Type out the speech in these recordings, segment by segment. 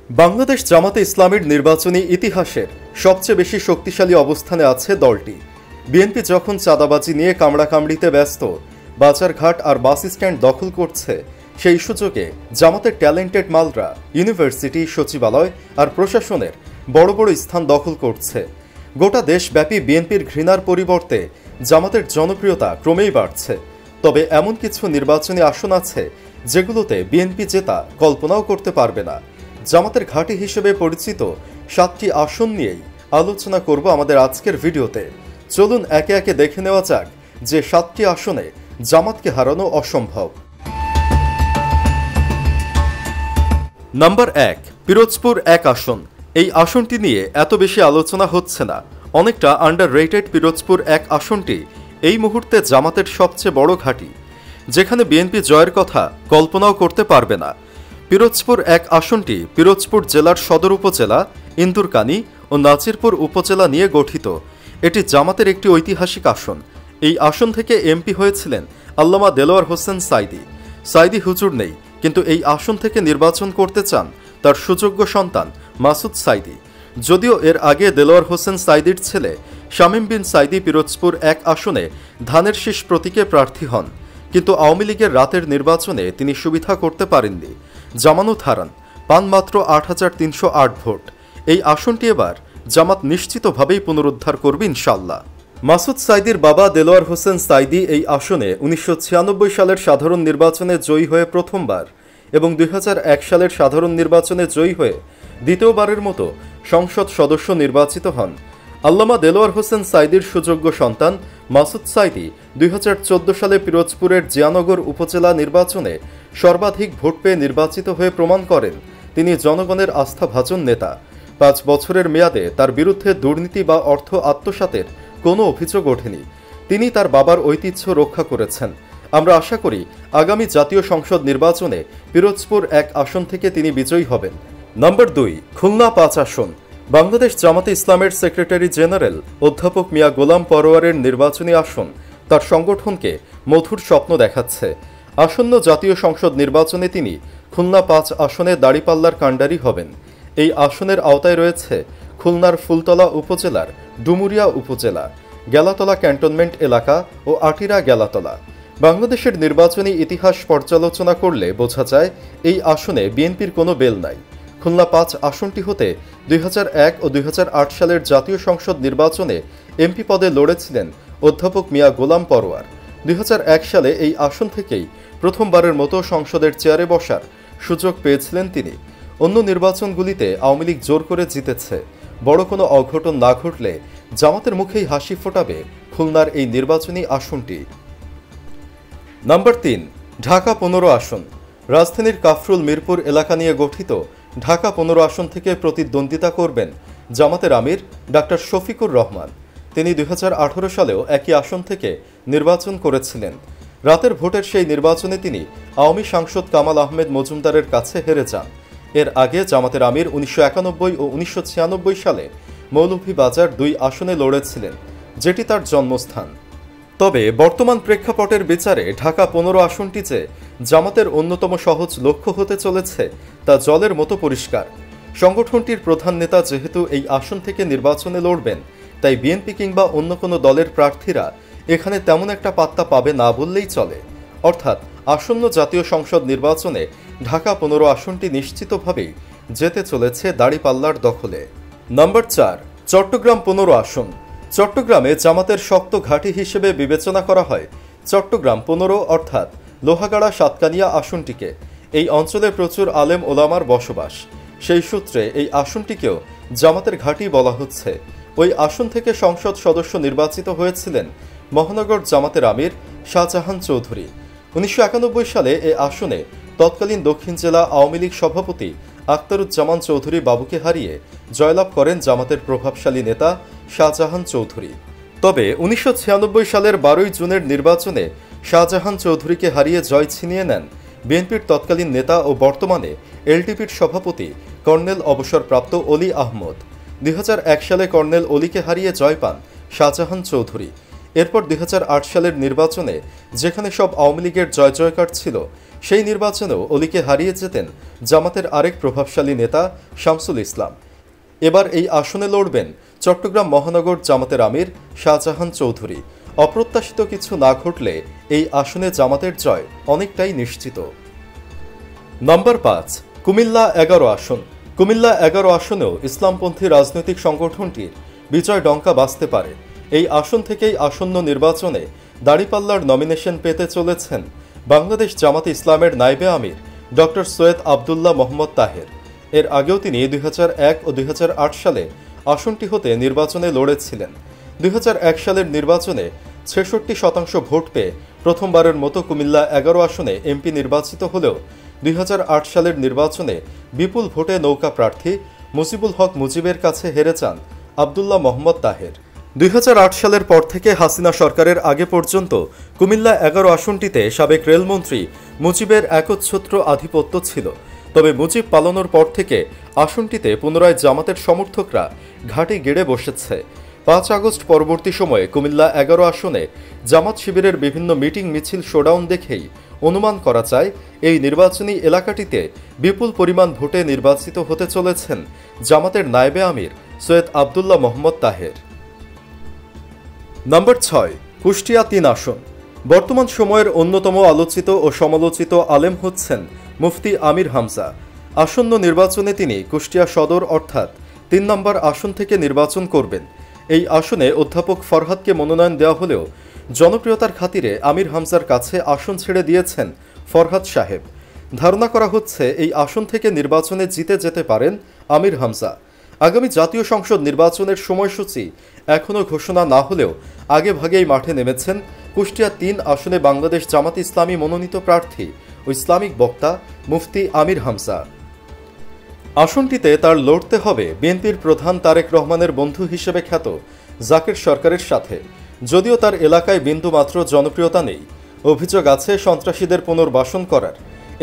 বাংলাদেশ জামাতে ইসলামীর নির্বাচনী ইতিহাসের সবচেয়ে বেশি শক্তিশালী অবস্থানে আছে দলটি। বিএনপি যখন চাঁদাবাজি নিয়ে কামড়াকামড়িতে ব্যস্ত, বাজারঘাট আর বাস স্ট্যান্ড দখল করছে, সেই সুযোগে জামাতের ট্যালেন্টেড মালরা ইউনিভার্সিটি, সচিবালয় আর প্রশাসনের বড় বড় স্থান দখল করছে। গোটা দেশব্যাপী বিএনপির ঘৃণার পরিবর্তে জামাতের জনপ্রিয়তা ক্রমেই বাড়ছে। তবে এমন কিছু নির্বাচনী আসন আছে যেগুলোতে বিএনপি জেতা কল্পনাও করতে পারবে না। জামাতের ঘাঁটি হিসেবে পরিচিত 7টি আসন নিয়েই আলোচনা করব আমাদের আজকের ভিডিওতে। চলুন একে একে দেখে নেওয়া যাক যে 7টি আসনে জামাতকে হারানো অসম্ভব। নাম্বার 1, পিরোজপুর 1 আসন। এই আসনটি নিয়ে এত বেশি আলোচনা হচ্ছে না, অনেকটা আন্ডাররেটেড। পিরোজপুর 1 আসনটি এই মুহূর্তে জামাতের সবচেয়ে বড় ঘাঁটি, যেখানে বিএনপি জয়ের কথা কল্পনাও করতে পারবে না। পিরোজপুর 1 আসনটি পিরোজপুর জেলার সদর উপজেলা, ইন্দুরকানী ও নাজিরপুর উপজেলা নিয়ে গঠিত। এটি জামাতের একটি ঐতিহাসিক আসন। এই আসন থেকে এমপি হয়েছিলেন আল্লামা দেলোয়ার হোসেন সাইদি। সাইদি হুজুর নেই, কিন্তু এই আসন থেকে নির্বাচন করতে চান তার সুযোগ্য সন্তান মাসুদ সাইদি। যদিও এর আগে দেলোয়ার হোসেন সাইদির ছেলে শামীম বিন সাইদি পিরোজপুর 1 আসনে ধানের শীষ প্রতীকে প্রার্থী হন, কিন্তু আওয়ামী লীগের রাতের নির্বাচনে তিনি সুবিধা করতে পারেননি। জামানত হারান, পান মাত্র 8,308 ভোট। এই আসনটি এবার জামাত নিশ্চিতভাবেই পুনরুদ্ধার করবে ইনশাল্লাহ। মাসুদ সাইদির বাবা দেলোয়ার হোসেন সাইদি এই আসনে 1996 সালের সাধারণ নির্বাচনে জয়ী হয়ে প্রথমবার এবং 2001 সালের সাধারণ নির্বাচনে জয়ী হয়ে দ্বিতীয়বারের মতো সংসদ সদস্য নির্বাচিত হন। আল্লামা দেলোয়ার হোসেন সাইদির সুযোগ্য সন্তান মাসুদ সাইদি 2014 সালে পিরোজপুরের জিয়ানগর উপজেলা নির্বাচনে সর্বাধিক ভোট পেয়ে নির্বাচিত হয়ে প্রমাণ করেন তিনি জনগণের আস্থাভাজন নেতা। 5 বছরের মেয়াদে তার বিরুদ্ধে দুর্নীতি বা অর্থ আত্মসাতের কোনো অভিযোগ ওঠেনি। তিনি তার বাবার ঐতিহ্য রক্ষা করেছেন। আমরা আশা করি আগামী জাতীয় সংসদ নির্বাচনে পিরোজপুর 1 আসন থেকে তিনি বিজয়ী হবেন। নাম্বার 2, খুলনা 5 আসন। বাংলাদেশ জামাতে ইসলামের সেক্রেটারি জেনারেল অধ্যাপক মিয়া গোলাম পরোয়ারের নির্বাচনী আসন তার সংগঠনকে মধুর স্বপ্ন দেখাচ্ছে। আসন্ন জাতীয় সংসদ নির্বাচনে তিনি খুলনা 5 আসনে দাঁড়িপাল্লার কাণ্ডারি হবেন। এই আসনের আওতায় রয়েছে খুলনার ফুলতলা উপজেলার ডুমুরিয়া উপজেলা, গেলাতলা ক্যান্টনমেন্ট এলাকা ও আটিরা গেলাতলা। বাংলাদেশের নির্বাচনী ইতিহাস পর্যালোচনা করলে বোঝা যায় এই আসনে বিএনপির কোনো বেল নাই। খুলনা 5 আসনটি হতে 2001 ও 2008 সালের জাতীয় সংসদ নির্বাচনে এমপি পদে লড়েছিলেন অধ্যাপক মিয়া গোলাম পরোয়ার। 2001 সালে এই আসন থেকেই প্রথমবারের মতো সংসদের চেয়ারে বসার সুযোগ পেয়েছিলেন তিনি। অন্য নির্বাচনগুলিতে আওয়ামী লীগ জোর করে জিতেছে। বড় কোনো অঘটন না ঘটলে জামাতের মুখেই হাসি ফোটাবে খুলনার এই নির্বাচনী আসনটি। নাম্বার 3, ঢাকা 15 আসন। রাজধানীর কাফরুল মিরপুর এলাকা নিয়ে গঠিত ঢাকা 15 আসন থেকে প্রতিদ্বন্দ্বিতা করবেন জামাতের আমির ডাক্তার শফিকুর রহমান। তিনি 2018 সালেও একই আসন থেকে নির্বাচন করেছিলেন। রাতের ভোটের সেই নির্বাচনে তিনি আওয়ামী সাংসদ কামাল আহমেদ মজুমদারের কাছে হেরে যান। এর আগে জামাতের আমির 1991 ও 1996 সালে মৌলভীবাজার 2 আসনে লড়েছিলেন, যেটি তার জন্মস্থান। তবে বর্তমান প্রেক্ষাপটের বিচারে ঢাকা 15 আসনটি যে জামাতের অন্যতম সহজ লক্ষ্য হতে চলেছে তা জলের মতো পরিষ্কার। সংগঠনটির প্রধান নেতা যেহেতু এই আসন থেকে নির্বাচনে লড়বেন, তাই বিএনপি কিংবা অন্য কোনো দলের প্রার্থীরা এখানে তেমন একটা পাত্তা পাবে না বললেই চলে। অর্থাৎ আসন্ন জাতীয় সংসদ নির্বাচনে ঢাকা 15 আসনটি নিশ্চিতভাবেই যেতে চলেছে দাঁড়িপাল্লার দখলে। নাম্বার 4, চট্টগ্রাম 15 আসন। চট্টগ্রামে জামাতের শক্ত ঘাঁটি হিসেবে বিবেচনা করা হয় চট্টগ্রাম 15 অর্থাৎ লোহাগাড়া সাতকানিয়া আসনটিকে। এই অঞ্চলে প্রচুর আলেম ওলামার বসবাস। সেই সূত্রে এই আসনটিকেও জামাতের ঘাঁটি বলা হচ্ছে। ওই আসন থেকে সংসদ সদস্য নির্বাচিত হয়েছিলেন মহানগর জামাতের আমির শাহজাহান চৌধুরী। 1991 সালে এই আসনে তৎকালীন দক্ষিণ জেলা আওয়ামী লীগ সভাপতি আখতারুজ্জামান চৌধুরী বাবুকে হারিয়ে জয়লাভ করেন জামাতের প্রভাবশালী নেতা শাহজাহান চৌধুরী। তবে 1996 সালের 12 জুনের নির্বাচনে শাহজাহান চৌধুরীকে হারিয়ে জয় ছিনিয়ে নেন বিএনপির তৎকালীন নেতা ও বর্তমানে এলডিপির সভাপতি কর্নেল অবসরপ্রাপ্ত অলি আহমদ। 2001 সালে কর্নেল অলিকে হারিয়ে জয় পান শাহজাহান চৌধুরী। এরপর 2008 সালের নির্বাচনে যেখানে সব আওয়ামী লীগের জয় জয়কার ছিল, সেই নির্বাচনেও অলিকে হারিয়ে যেতেন জামাতের আরেক প্রভাবশালী নেতা শামসুল ইসলাম। এবার এই আসনে লড়বেন চট্টগ্রাম মহানগর জামাতের আমির শাহজাহান চৌধুরী। অপ্রত্যাশিত কিছু না ঘটলে এই আসনে জামাতের জয় অনেকটাই নিশ্চিত। নম্বর 5, কুমিল্লা 11 আসন। কুমিল্লা 11 আসনেও ইসলামপন্থী রাজনৈতিক সংগঠনটির বিজয় ডঙ্কা বাজতে পারে। এই আসন থেকেই আসন্ন নির্বাচনে দাঁড়িপাল্লার নমিনেশন পেতে চলেছেন বাংলাদেশ জামাতে ইসলামের নায়েবে আমির ডক্টর সৈয়দ আবদুল্লাহ মোহাম্মদ তাহের। এর আগেও তিনি 2001 ও 2008 সালে আসনটি হতে নির্বাচনে লড়েছিলেন। 2001 সালের নির্বাচনে 66% ভোট পেয়ে প্রথমবারের মতো কুমিল্লা 11 আসনে এমপি নির্বাচিত হলেও 2008 সালের নির্বাচনে বিপুল ভোটে নৌকা প্রার্থী মুজিবুল হক মুজিবের কাছে হেরে যান আবদুল্লাহ মোহাম্মদ তাহের। 2008 সালের পর থেকে হাসিনা সরকারের আগে পর্যন্ত কুমিল্লা 11 আসনটিতে সাবেক রেলমন্ত্রী মুজিবের একচ্ছত্র আধিপত্য ছিল। তবে মুজিব পালানোর পর থেকে আসনটিতে পুনরায় জামাতের সমর্থকরা ঘাঁটি গেড়ে বসেছে। 5 আগস্ট পরবর্তী সময়ে কুমিল্লা 11 আসনে জামাত শিবিরের বিভিন্ন মিটিং মিছিল শোডাউন দেখেই অনুমান করা যায় এই নির্বাচনী এলাকাটিতে বিপুল পরিমাণ ভোটে নির্বাচিত হতে চলেছেন জামাতের নায়েবে আমির সৈয়দ আবদুল্লাহ মোহাম্মদ তাহের। নম্বর 6, কুষ্টিয়া 3 আসন। বর্তমান সময়ের অন্যতম আলোচিত ও সমালোচিত আলেম হচ্ছেন মুফতি আমির হামজা। আসন্ন নির্বাচনে তিনি কুষ্টিয়া সদর অর্থাৎ 3 নম্বর আসন থেকে নির্বাচন করবেন। এই আসনে অধ্যাপক ফরহাদকে মনোনয়ন দেওয়া হলেও জনপ্রিয়তার খাতিরে আমির হামজার কাছে আসন ছেড়ে দিয়েছেন ফরহাদ সাহেব। ধারণা করা হচ্ছে এই আসন থেকে নির্বাচনে জিতে যেতে পারেন আমির হামজা। আগামী জাতীয় সংসদ নির্বাচনের সময়সূচি এখনও ঘোষণা না হলেও আগেভাগেই মাঠে নেমেছেন কুষ্টিয়া 3 আসনে বাংলাদেশ জামাত ইসলামী মনোনীত প্রার্থী ও ইসলামিক বক্তা মুফতি আমির হামজা। আসনটিতে তার লড়তে হবে বিএনপির প্রধান তারেক রহমানের বন্ধু হিসেবে খ্যাত জাকের সরকারের সাথে। যদিও তার এলাকায় বিন্দুমাত্র জনপ্রিয়তা নেই, অভিযোগ আছে সন্ত্রাসীদের পুনর্বাসন করার।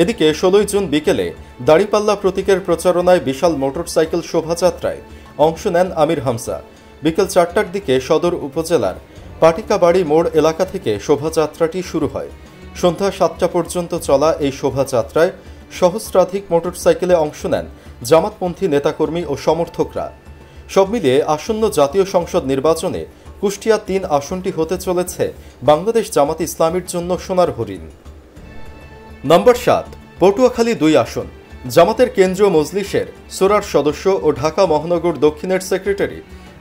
এদিকে 16 জুন বিকেলে দাঁড়িপাল্লা প্রতীকের প্রচারণায় বিশাল মোটরসাইকেল শোভাযাত্রায় অংশ নেন আমির হামজা। বিকেল 4টার দিকে সদর উপজেলার পাটিকাবাড়ি মোড় এলাকা থেকে শোভাযাত্রাটি শুরু হয়। সন্ধ্যা 7টা পর্যন্ত চলা এই শোভাযাত্রায় সহস্রাধিক মোটরসাইকেলে অংশ নেন জামাতপন্থী নেতাকর্মী ও সমর্থকরা। সব মিলিয়ে আসন্ন জাতীয় সংসদ নির্বাচনে কুষ্টিয়া 3 আসনটি হতে চলেছে বাংলাদেশ জামাত ইসলামীর জন্য সোনার হরিণ। নম্বর 7, পটুয়াখালী 2 আসন। জামাতের কেন্দ্রীয় মজলিসের সুরার সদস্য ও ঢাকা মহানগর দক্ষিণের সেক্রেটারি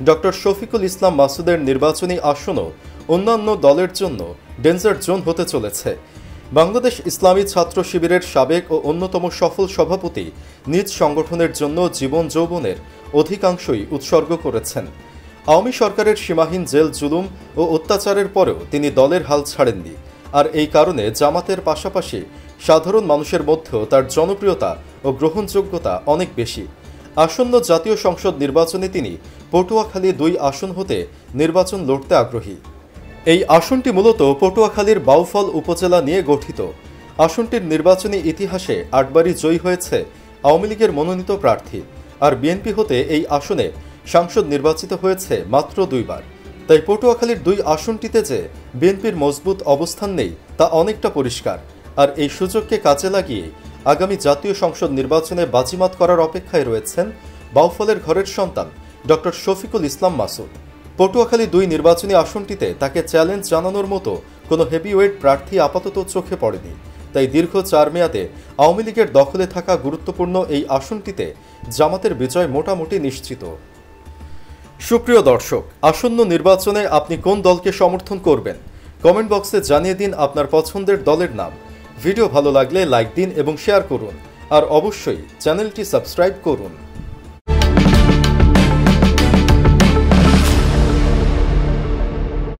ডক্টর শফিকুল ইসলাম মাসুদের নির্বাচনী আসনও অন্যান্য দলের জন্য ডেঞ্জার জোন হতে চলেছে। বাংলাদেশ ইসলামী ছাত্র শিবিরের সাবেক ও অন্যতম সফল সভাপতি নিজ সংগঠনের জন্য জীবন যৌবনের অধিকাংশই উৎসর্গ করেছেন। আওয়ামী সরকারের সীমাহীন জেল জুলুম ও অত্যাচারের পরেও তিনি দলের হাল ছাড়েননি। আর এই কারণে জামাতের পাশাপাশি সাধারণ মানুষের মধ্যেও তার জনপ্রিয়তা ও গ্রহণযোগ্যতা অনেক বেশি। আসন্ন জাতীয় সংসদ নির্বাচনে তিনি পটুয়াখালী 2 আসন হতে নির্বাচন লড়তে আগ্রহী। এই আসনটি মূলত পটুয়াখালীর বাউফল উপজেলা নিয়ে গঠিত। আসনটির নির্বাচনী ইতিহাসে 8 বারই জয়ী হয়েছে আওয়ামী লীগের মনোনীত প্রার্থী, আর বিএনপি হতে এই আসনে সাংসদ নির্বাচিত হয়েছে মাত্র 2 বার। তাই পটুয়াখালীর 2 আসনটিতে যে বিএনপির মজবুত অবস্থান নেই তা অনেকটা পরিষ্কার। আর এই সুযোগকে কাজে লাগিয়ে আগামী জাতীয় সংসদ নির্বাচনে বাজিমাত করার অপেক্ষায় রয়েছেন বাউফলের ঘরের সন্তান ডক্টর শফিকুল ইসলাম মাসুদ। পটুয়াখালী 2 নির্বাচনী আসনটিতে তাকে চ্যালেঞ্জ জানানোর মতো কোনো হেভিওয়েট প্রার্থী আপাতত চোখে পড়েনি। তাই দীর্ঘ 4 মেয়াদে আওয়ামী লীগের দখলে থাকা গুরুত্বপূর্ণ এই আসনটিতে জামাতের বিজয় মোটামুটি নিশ্চিত। সুপ্রিয় দর্শক, আসন্ন নির্বাচনে আপনি কোন দলকে সমর্থন করবেন? কমেন্ট বক্সে জানিয়ে দিন আপনার পছন্দের দলের নাম। ভিডিও ভালো লাগলে লাইক দিন এবং শেয়ার করুন, আর অবশ্যই চ্যানেলটি সাবস্ক্রাইব করুন।